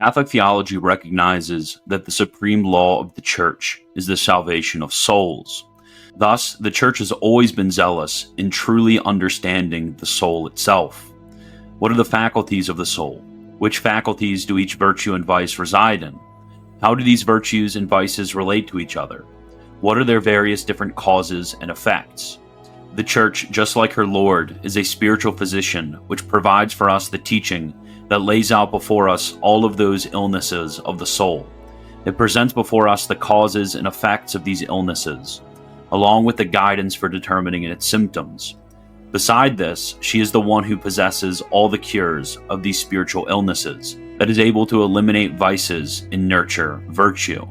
Catholic theology recognizes that the supreme law of the Church is the salvation of souls. Thus, the Church has always been zealous in truly understanding the soul itself. What are the faculties of the soul? Which faculties do each virtue and vice reside in? How do these virtues and vices relate to each other? What are their various different causes and effects? The Church, just like her Lord, is a spiritual physician which provides for us the teaching that lays out before us all of those illnesses of the soul. It presents before us the causes and effects of these illnesses, along with the guidance for determining its symptoms. Beside this, she is the one who possesses all the cures of these spiritual illnesses, that is able to eliminate vices and nurture virtue.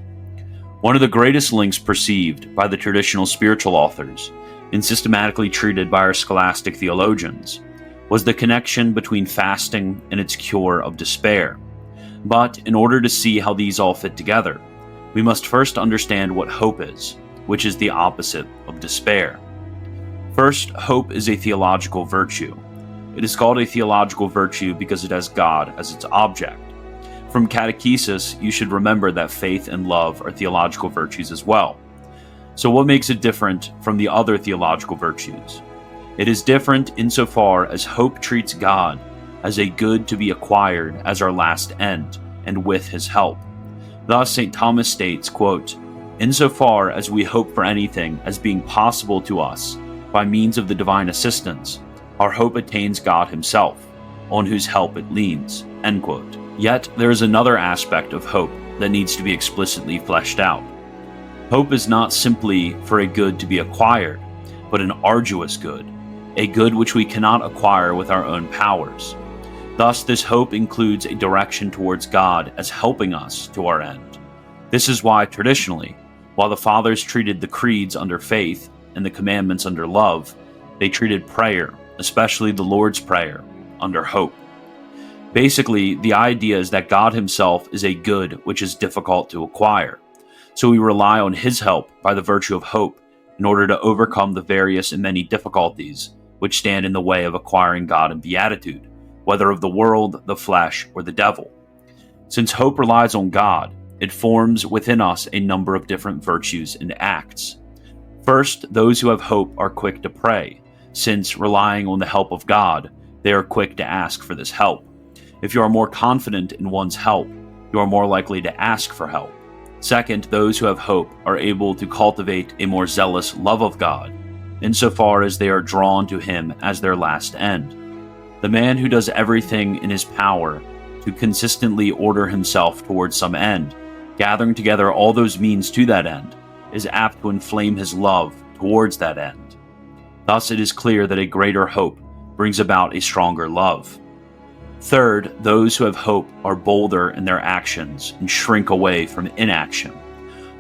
One of the greatest links perceived by the traditional spiritual authors, and systematically treated by our scholastic theologians, was the connection between fasting and its cure of despair. But in order to see how these all fit together, we must first understand what hope is, which is the opposite of despair. First, hope is a theological virtue. It is called a theological virtue because it has God as its object. From catechesis, you should remember that faith and love are theological virtues as well. So what makes it different from the other theological virtues? It is different insofar as hope treats God as a good to be acquired as our last end, and with his help. Thus, St. Thomas states, quote, "Insofar as we hope for anything as being possible to us by means of the divine assistance, our hope attains God himself, on whose help it leans." End quote. Yet, there is another aspect of hope that needs to be explicitly fleshed out. Hope is not simply for a good to be acquired, but an arduous good, a good which we cannot acquire with our own powers. Thus, this hope includes a direction towards God as helping us to our end. This is why, traditionally, while the Fathers treated the creeds under faith and the commandments under love, they treated prayer, especially the Lord's Prayer, under hope. Basically, the idea is that God himself is a good which is difficult to acquire. So we rely on his help by the virtue of hope in order to overcome the various and many difficulties which stand in the way of acquiring God in beatitude, whether of the world, the flesh, or the devil. Since hope relies on God, it forms within us a number of different virtues and acts. First, those who have hope are quick to pray, since relying on the help of God, they are quick to ask for this help. If you are more confident in one's help, you are more likely to ask for help. Second, those who have hope are able to cultivate a more zealous love of God, insofar as they are drawn to him as their last end. The man who does everything in his power to consistently order himself towards some end, gathering together all those means to that end, is apt to inflame his love towards that end. Thus it is clear that a greater hope brings about a stronger love. Third, those who have hope are bolder in their actions and shrink away from inaction.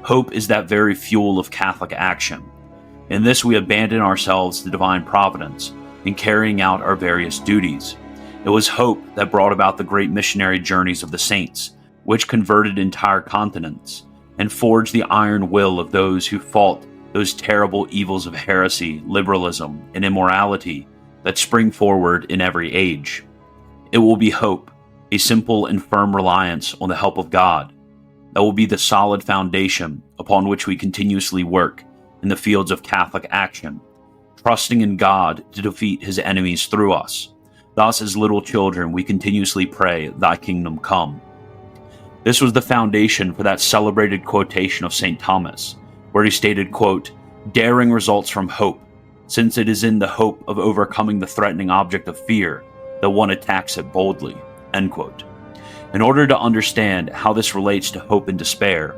Hope is that very fuel of Catholic action. In this we abandon ourselves to divine providence in carrying out our various duties. It was hope that brought about the great missionary journeys of the saints, which converted entire continents and forged the iron will of those who fought those terrible evils of heresy, liberalism, and immorality that spring forward in every age. It will be hope, a simple and firm reliance on the help of God, that will be the solid foundation upon which we continuously work in the fields of Catholic action, trusting in God to defeat his enemies through us. Thus, as little children, we continuously pray, "Thy kingdom come." This was the foundation for that celebrated quotation of St. Thomas, where he stated, quote, "Daring results from hope, since it is in the hope of overcoming the threatening object of fear that one attacks it boldly." End quote. In order to understand how this relates to hope and despair,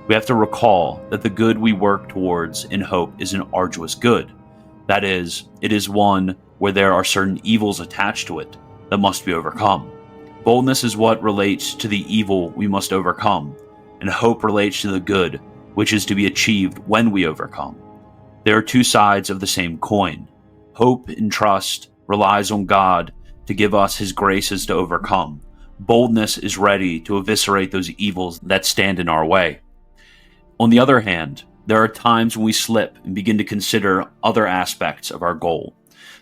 we have to recall that the good we work towards in hope is an arduous good. That is, it is one where there are certain evils attached to it that must be overcome. Boldness is what relates to the evil we must overcome, and hope relates to the good which is to be achieved when we overcome. There are two sides of the same coin. Hope and trust relies on God to give us his graces to overcome. Boldness is ready to eviscerate those evils that stand in our way. On the other hand, there are times when we slip and begin to consider other aspects of our goal.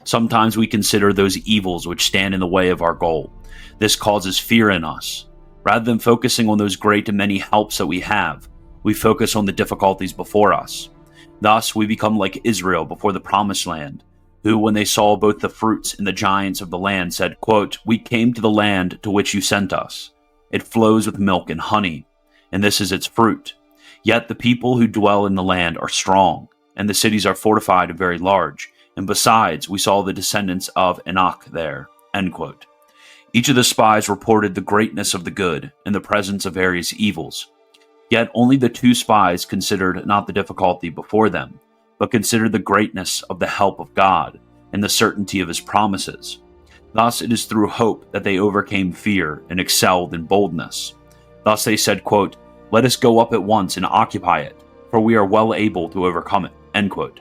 Sometimes we consider those evils which stand in the way of our goal. This causes fear in us. Rather than focusing on those great and many helps that we have, we focus on the difficulties before us. Thus, we become like Israel before the Promised Land, who, when they saw both the fruits and the giants of the land, said, quote, "We came to the land to which you sent us. It flows with milk and honey, and this is its fruit. Yet the people who dwell in the land are strong, and the cities are fortified and very large. And besides, we saw the descendants of Anak there." End quote. Each of the spies reported the greatness of the good and the presence of various evils. Yet only the 2 spies considered not the difficulty before them, but considered the greatness of the help of God and the certainty of his promises. Thus it is through hope that they overcame fear and excelled in boldness. Thus they said, quote, "Let us go up at once and occupy it, for we are well able to overcome it." End quote.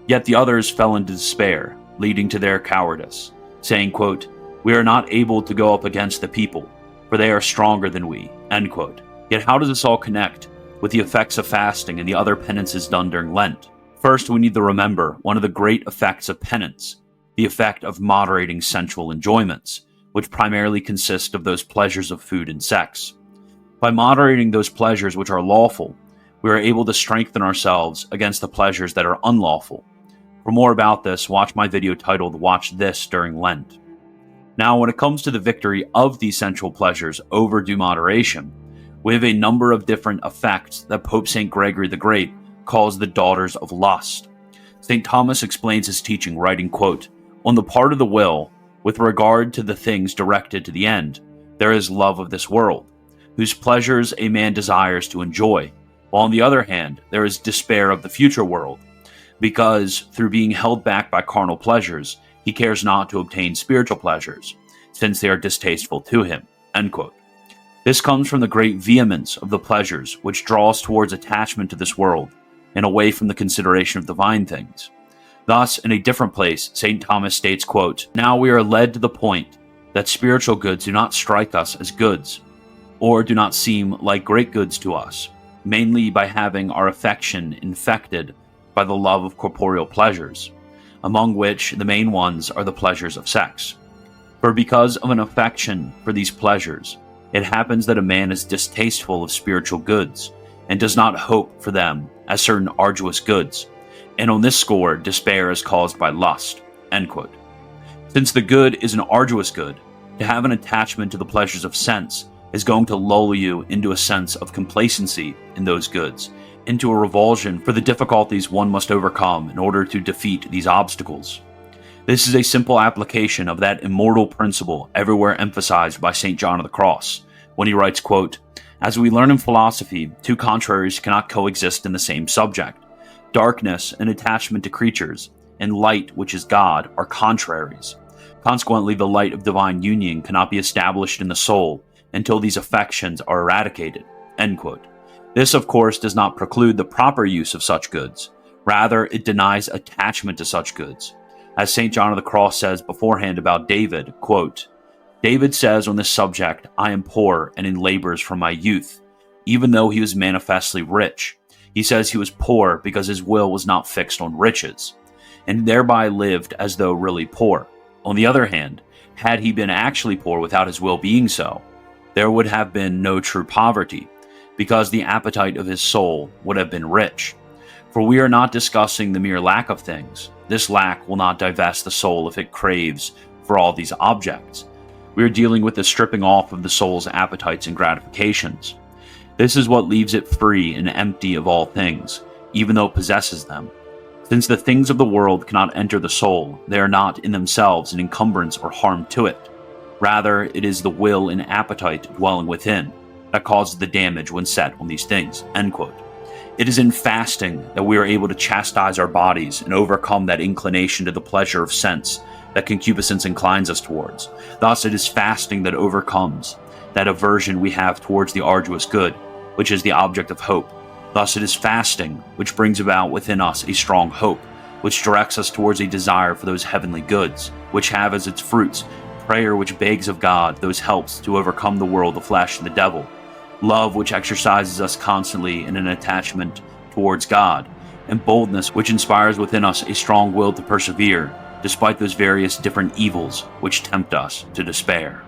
Yet the others fell into despair, leading to their cowardice, saying, quote, "We are not able to go up against the people, for they are stronger than we." End quote. Yet how does this all connect with the effects of fasting and the other penances done during Lent? First, we need to remember one of the great effects of penance, the effect of moderating sensual enjoyments, which primarily consist of those pleasures of food and sex. By moderating those pleasures which are lawful, we are able to strengthen ourselves against the pleasures that are unlawful. For more about this, watch my video titled "Watch This During Lent." Now, when it comes to the victory of these sensual pleasures over due moderation, we have a number of different effects that Pope St. Gregory the Great calls the daughters of lust. St. Thomas explains his teaching, writing, quote, "On the part of the will, with regard to the things directed to the end, there is love of this world, whose pleasures a man desires to enjoy, while on the other hand, there is despair of the future world, because through being held back by carnal pleasures, he cares not to obtain spiritual pleasures, since they are distasteful to him." End quote. This comes from the great vehemence of the pleasures, which draw us towards attachment to this world, and away from the consideration of divine things. Thus, in a different place, St. Thomas states, quote, "Now we are led to the point that spiritual goods do not strike us as goods, or do not seem like great goods to us, mainly by having our affection infected by the love of corporeal pleasures, among which the main ones are the pleasures of sex. For because of an affection for these pleasures, it happens that a man is distasteful of spiritual goods, and does not hope for them as certain arduous goods, and on this score despair is caused by lust." End quote. Since the good is an arduous good, to have an attachment to the pleasures of sense is going to lull you into a sense of complacency in those goods, into a revulsion for the difficulties one must overcome in order to defeat these obstacles. This is a simple application of that immortal principle everywhere emphasized by St. John of the Cross, when he writes, quote, "As we learn in philosophy, 2 contraries cannot coexist in the same subject. Darkness and attachment to creatures, and light, which is God, are contraries. Consequently, the light of divine union cannot be established in the soul until these affections are eradicated." End quote. This, of course, does not preclude the proper use of such goods. Rather, it denies attachment to such goods. As St. John of the Cross says beforehand about David, quote, "David says on this subject, 'I am poor and in labors from my youth,' even though he was manifestly rich. He says he was poor because his will was not fixed on riches, and thereby lived as though really poor. On the other hand, had he been actually poor without his will being so, there would have been no true poverty, because the appetite of his soul would have been rich. For we are not discussing the mere lack of things. This lack will not divest the soul if it craves for all these objects. We are dealing with the stripping off of the soul's appetites and gratifications. This is what leaves it free and empty of all things, even though it possesses them. Since the things of the world cannot enter the soul, they are not in themselves an encumbrance or harm to it. Rather, it is the will and appetite dwelling within that causes the damage when set on these things." End quote. It is in fasting that we are able to chastise our bodies and overcome that inclination to the pleasure of sense that concupiscence inclines us towards. Thus, it is fasting that overcomes that aversion we have towards the arduous good, which is the object of hope. Thus, it is fasting which brings about within us a strong hope, which directs us towards a desire for those heavenly goods, which have as its fruits prayer which begs of God those helps to overcome the world, the flesh, and the devil, love which exercises us constantly in an attachment towards God, and boldness which inspires within us a strong will to persevere, despite those various different evils which tempt us to despair.